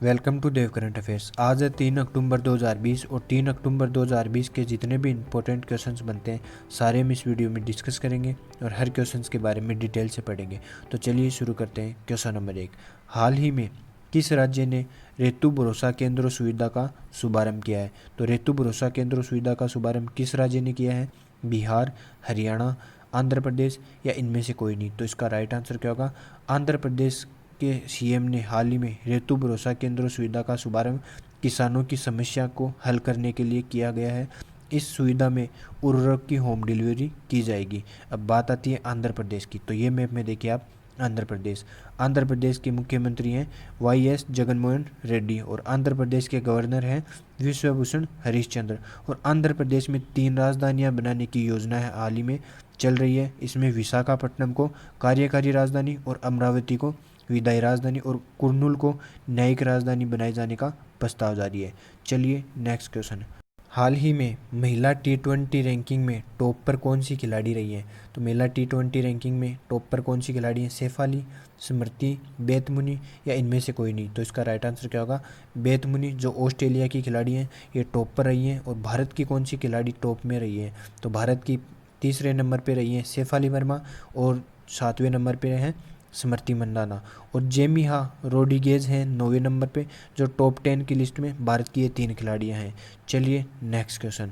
Welcome to Dev current affairs. आज है 3 अक्टूबर 2020 और 3 अक्टूबर 2020 के जितने भी इंपॉर्टेंट क्वेश्चंस बनते हैं सारे हम इस वीडियो में डिस्कस करेंगे और हर क्वेश्चंस के बारे में डिटेल से पढ़ेंगे। तो चलिए शुरू करते हैं। क्वेश्चन नंबर 1, हाल ही में किस राज्य ने ऋतु भरोसा केंद्र सुविधा का शुभारंभ किया है? तो ऋतु भरोसा केंद्र सुविधा का शुभारंभ किस राज्य ने किया है? बिहार, हरियाणा, आंध्र प्रदेश या इनमें से कोई नहीं? तो इसका राइट आंसर क्या होगा? आंध्र प्रदेश के सीएम ने हाल ही में ऋतु भरोसा केंद्र सुविधा का शुभारंभ किसानों की समस्या को हल करने के लिए किया गया है। इस सुविधा में उर्वरक की होम डिलीवरी की जाएगी। अब बात आती है आंध्र प्रदेश की। तो ये मैप में देखिए आप, आंध्र प्रदेश के मुख्यमंत्री हैं वाई.एस. जगनमोहन रेड्डी और आंध्र प्रदेश के गवर्नर हैं विश्वभूषण हरिश्चंद्र। और आंध्र प्रदेश में 3 राजधानियां बनाने की योजना है हाल ही में चल रही है। इसमें विशाखापट्टनम को कार्यकारी राजधानी और अमरावती को विधायी राजधानी और कुर्नूल को न्यायिक राजधानी बनाए जाने का प्रस्ताव जारी है। चलिए नेक्स्ट क्वेश्चन। हाल ही में महिला T20 रैंकिंग में टॉप पर कौन सी खिलाड़ी रही है? तो महिला T20 रैंकिंग में टॉप पर कौन सी खिलाड़ी है? शेफाली, स्मृति, बेतमुनी या इनमें से कोई नहीं? तो इसका राइट आंसर क्या होगा? बेतमुनी जो ऑस्ट्रेलिया की खिलाड़ी हैं ये टॉप पर रही हैं। और भारत की कौन सी खिलाड़ी टॉप में रही है? तो भारत की तीसरे नंबर पर रही है शेफाली वर्मा और 7वें नंबर पर हैं स्मृति मंदाना। और जेमिहा रोड्रिगेज हैं 9वें नंबर पे जो टॉप 10 की लिस्ट में भारत की ये 3 खिलाड़ियां हैं। चलिए नेक्स्ट क्वेश्चन।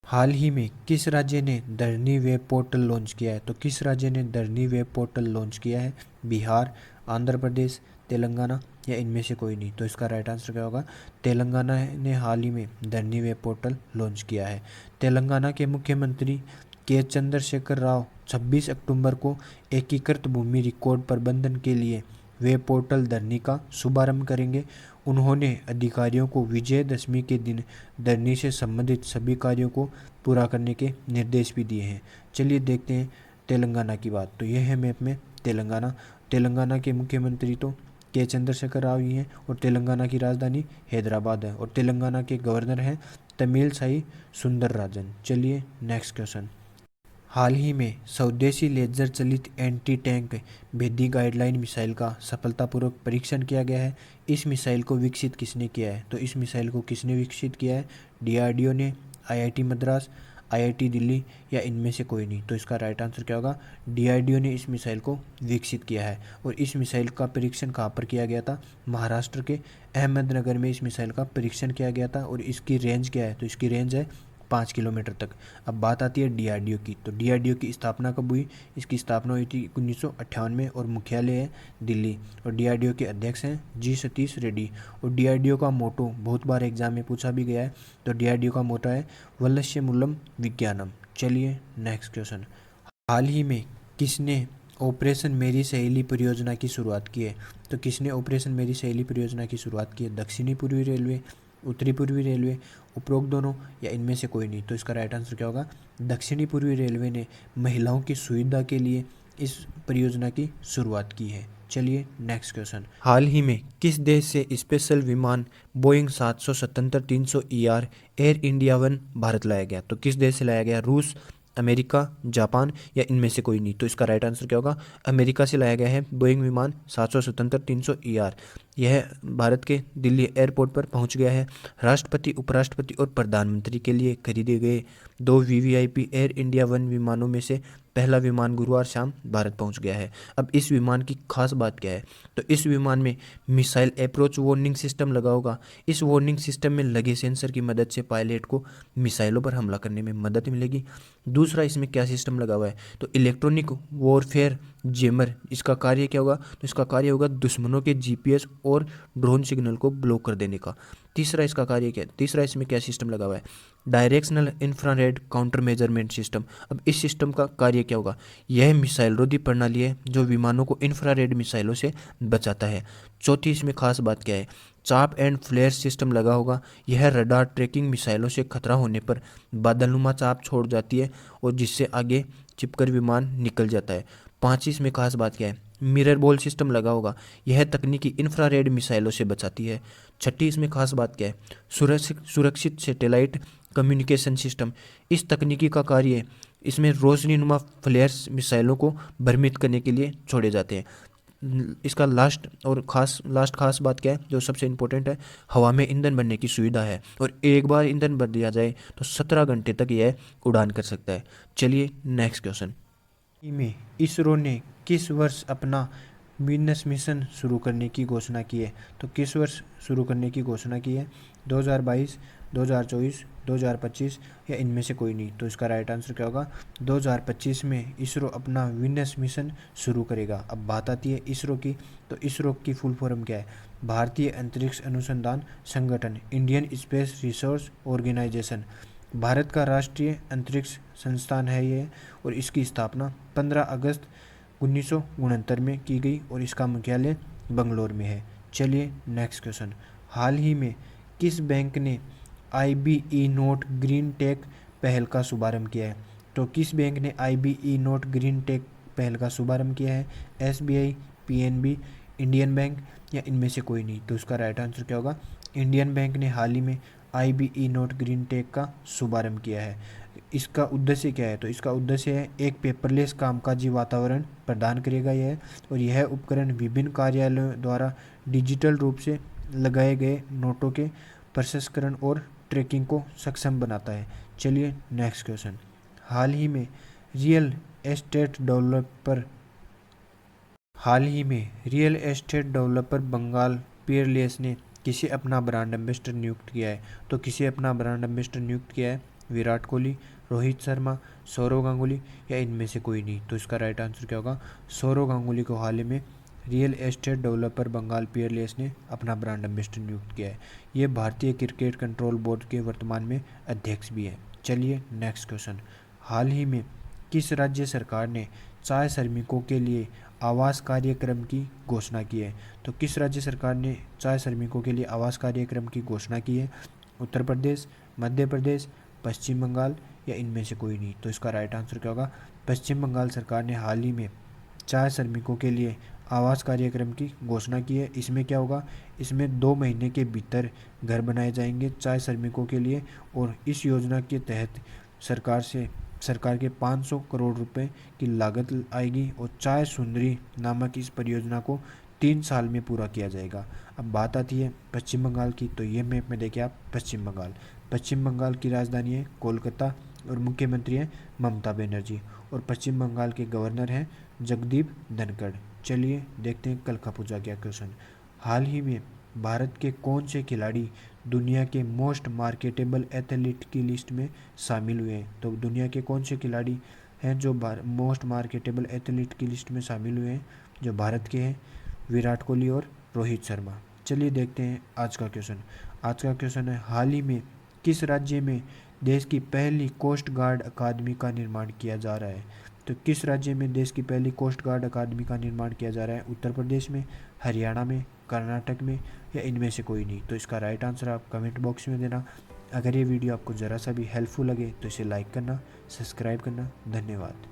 हाल ही में किस राज्य ने धरनी वेब पोर्टल लॉन्च किया है? तो किस राज्य ने धरनी वेब पोर्टल लॉन्च किया है? बिहार, आंध्र प्रदेश, तेलंगाना या इनमें से कोई नहीं? तो इसका राइट आंसर क्या होगा? तेलंगाना ने हाल ही में धरनी वेब पोर्टल लॉन्च किया है। तेलंगाना के मुख्यमंत्री के चंद्रशेखर राव 26 अक्टूबर को एकीकृत भूमि रिकॉर्ड प्रबंधन के लिए वेब पोर्टल धरनी का शुभारंभ करेंगे। उन्होंने अधिकारियों को विजयदशमी के दिन धरनी से संबंधित सभी कार्यों को पूरा करने के निर्देश भी दिए हैं। चलिए देखते हैं तेलंगाना की बात। तो यह है मैप में तेलंगाना के मुख्यमंत्री तो के चंद्रशेखर राव ही हैं और तेलंगाना की राजधानी हैदराबाद है। और तेलंगाना के गवर्नर हैं तमिलसाई सुंदरराजन। चलिए नेक्स्ट क्वेश्चन। हाल ही में स्वदेशी लेजर चलित एंटी टैंक भेदी गाइडलाइन मिसाइल का सफलतापूर्वक परीक्षण किया गया है। इस मिसाइल को विकसित किसने किया है? तो इस मिसाइल को किसने विकसित किया है? डीआरडीओ ने, आईआईटी मद्रास, आईआईटी दिल्ली या इनमें से कोई नहीं? तो इसका राइट आंसर क्या होगा? डीआरडीओ ने इस मिसाइल को विकसित किया है। और इस मिसाइल का परीक्षण कहाँ पर किया गया था? महाराष्ट्र के अहमदनगर में इस मिसाइल का परीक्षण किया गया था। और इसकी रेंज क्या है? तो इसकी रेंज है 5 किलोमीटर तक। अब बात आती है डीआरडीओ की। तो डीआरडीओ की स्थापना कब हुई? इसकी स्थापना हुई थी 1958 में और मुख्यालय है दिल्ली। और डीआरडीओ के अध्यक्ष हैं जी सतीश रेड्डी। और डीआरडीओ का मोटो बहुत बार एग्जाम में पूछा भी गया है। तो डीआरडीओ का मोटो है वलस्य मूलम विज्ञानम। चलिए नेक्स्ट क्वेश्चन। हाल ही में किसने ऑपरेशन मेरी सहेली परियोजना की शुरुआत की है? तो किसने ऑपरेशन मेरी सहेली परियोजना की शुरुआत की है? दक्षिणी पूर्वी रेलवे, उत्तरी पूर्वी रेलवे, उपरोक्त दोनों या इनमें से कोई नहीं? तो इसका राइट आंसर क्या होगा? दक्षिणी पूर्वी रेलवे ने महिलाओं की सुविधा के लिए इस परियोजना की शुरुआत की है। चलिए नेक्स्ट क्वेश्चन। हाल ही में किस देश से स्पेशल विमान Boeing 777-300 ER air India one Bharat लाया गया? तो किस देश से लाया गया? रूस, अमेरिका, जापान या इनमें से कोई नहीं? तो इसका राइट आंसर क्या होगा? अमेरिका से लाया गया है बोइंग विमान 777-300 ER। यह भारत के दिल्ली एयरपोर्ट पर पहुंच गया है। राष्ट्रपति, उपराष्ट्रपति और प्रधानमंत्री के लिए खरीदे गए 2 वीवीआईपी एयर इंडिया वन विमानों में से पहला विमान गुरुवार शाम भारत पहुंच गया है। अब इस विमान की खास बात क्या है? तो इस विमान में मिसाइल अप्रोच वार्निंग सिस्टम लगा होगा। इस वार्निंग सिस्टम में लगे सेंसर की मदद से पायलट को मिसाइलों पर हमला करने में मदद मिलेगी। दूसरा, इसमें क्या सिस्टम लगा हुआ है? तो इलेक्ट्रॉनिक वॉरफेयर जेमर। इसका कार्य क्या होगा? तो इसका कार्य होगा दुश्मनों के जीपीएस और ड्रोन सिग्नल को ब्लॉक कर देने का। तीसरा, इसका कार्य क्या है? तीसरा, इसमें क्या सिस्टम लगा हुआ है? Directional infrared counter measurement system. अब इस सिस्टम का कार्य क्या होगा? यह मिसाइल रोधी प्रणाली है जो विमानों को इंफ्रारेड मिसाइलों से बचाता है। चौथी, इसमें खास बात क्या है? चाप एंड फ्लेयर सिस्टम लगा होगा। यह रडार ट्रैकिंग मिसाइलों से खतरा होने पर बादलनुमा चाप छोड़ जाती है और जिससे आगे चिपकर विमान निकल जाता है। पांचवी, इसमें खास बात क्या है? मिरर बॉल सिस्टम लगा होगा। यह तकनीकी इंफ्रारेड मिसाइलों से बचाती है। छठी, इसमें खास बात क्या है? सुरक्षित सैटेलाइट कम्युनिकेशन सिस्टम। इस तकनीकी का कार्य इसमें रोशनीनुमा फ्लेयर्स मिसाइलों को भ्रमित करने के लिए छोड़े जाते हैं। इसका लास्ट खास बात क्या है जो सबसे इम्पोर्टेंट है, हवा में ईंधन भरने की सुविधा है और एक बार ईंधन भर दिया जाए तो 17 घंटे तक यह उड़ान कर सकता है। चलिए नेक्स्ट क्वेश्चन में इसरो ने किस वर्ष अपना वीनस मिशन शुरू करने की घोषणा की है? तो किस वर्ष शुरू करने की घोषणा की है? 2022, 2024, 2025 या इनमें से कोई नहीं? तो इसका राइट आंसर क्या होगा? 2025 में इसरो अपना वीनस मिशन शुरू करेगा। अब बात आती है इसरो की, तो इसरो की फुल फॉर्म क्या है? भारतीय अंतरिक्ष अनुसंधान संगठन, Indian Space Research Organisation. Bharat का राष्ट्रीय अंतरिक्ष संस्थान है ये और इसकी स्थापना 15 अगस्त 1969 में की गई और इसका मुख्यालय बंगलोर में है। चलिए नेक्स्ट क्वेश्चन, हाल ही में किस बैंक ने IBE नोट ग्रीन टेक पहल का शुभारंभ किया है? तो किस बैंक ने IBE नोट ग्रीन टेक पहल का शुभारंभ किया है? SBI, PNB, इंडियन बैंक या इनमें से कोई नहीं? तो उसका राइट आंसर क्या होगा? इंडियन बैंक ने हाल ही में IBE नोट ग्रीन टेक का शुभारंभ किया है। इसका उद्देश्य क्या है? तो इसका उद्देश्य है एक पेपरलेस कामकाजी वातावरण प्रदान करेगा यह, और यह उपकरण विभिन्न कार्यालयों द्वारा डिजिटल रूप से लगाए गए नोटों के प्रसंस्करण और ट्रैकिंग को सक्षम बनाता है। चलिए नेक्स्ट क्वेश्चन, हाल ही में real estate developer Bengal Peerless ने किसे अपना ब्रांड एम्बेसडर नियुक्त किया है? तो किसे अपना ब्रांड एम्बेसडर नियुक्त किया है? विराट कोहली, रोहित शर्मा, सौरव गांगुली या इनमें से कोई नहीं? तो इसका राइट आंसर क्या होगा? सौरव गांगुली को हाल ही में real estate developer Bengal Peerless ने अपना ब्रांड एम्बेसडर नियुक्त किया है। ये भारतीय क्रिकेट कंट्रोल बोर्ड के वर्तमान में अध्यक्ष भी हैं। चलिए नेक्स्ट क्वेश्चन, हाल ही में किस राज्य सरकार ने चाय श्रमिकों के लिए आवास कार्यक्रम की घोषणा की है? तो किस राज्य सरकार ने चाय श्रमिकों के लिए आवास कार्यक्रम की घोषणा की है? उत्तर प्रदेश, मध्य प्रदेश, पश्चिम बंगाल या इनमें से कोई नहीं? तो इसका राइट आंसर क्या होगा? पश्चिम बंगाल सरकार ने हाल ही में चाय श्रमिकों के लिए आवास कार्यक्रम की घोषणा की है। इसमें क्या होगा? इसमें 2 महीने के भीतर घर बनाए जाएंगे चाय श्रमिकों के लिए, और इस योजना के तहत सरकार के 500 करोड़ रुपए की लागत आएगी और चाय सुंदरी नामक इस परियोजना को 3 साल में पूरा किया जाएगा। अब बात आती है पश्चिम बंगाल की, तो ये मैप में देखिए आप पश्चिम बंगाल की राजधानी है कोलकाता और मुख्यमंत्री है ममता बनर्जी, और पश्चिम बंगाल के गवर्नर हैं जगदीप धनखड़। चलिए देखते हैं कल का पूछा गया क्वेश्चन, हाल ही में भारत के कौन से खिलाड़ी दुनिया के मोस्ट मार्केटेबल एथलीट की लिस्ट में शामिल हुए हैं? तो दुनिया के कौन से खिलाड़ी हैं जो मोस्ट मार्केटेबल एथलीट की लिस्ट में शामिल हुए हैं जो भारत के हैं? विराट कोहली और रोहित शर्मा। चलिए देखते हैं आज का क्वेश्चन है, हाल ही में किस राज्य में देश की पहली कोस्ट गार्ड अकादमी का निर्माण किया जा रहा है? तो किस राज्य में देश की पहली कोस्ट गार्ड अकादमी का निर्माण किया जा रहा है? उत्तर प्रदेश में, हरियाणा में, कर्नाटक में या इनमें से कोई नहीं? तो इसका राइट आंसर आप कमेंट बॉक्स में देना। अगर ये वीडियो आपको ज़रा सा भी हेल्पफुल लगे तो इसे लाइक करना, सब्सक्राइब करना। धन्यवाद।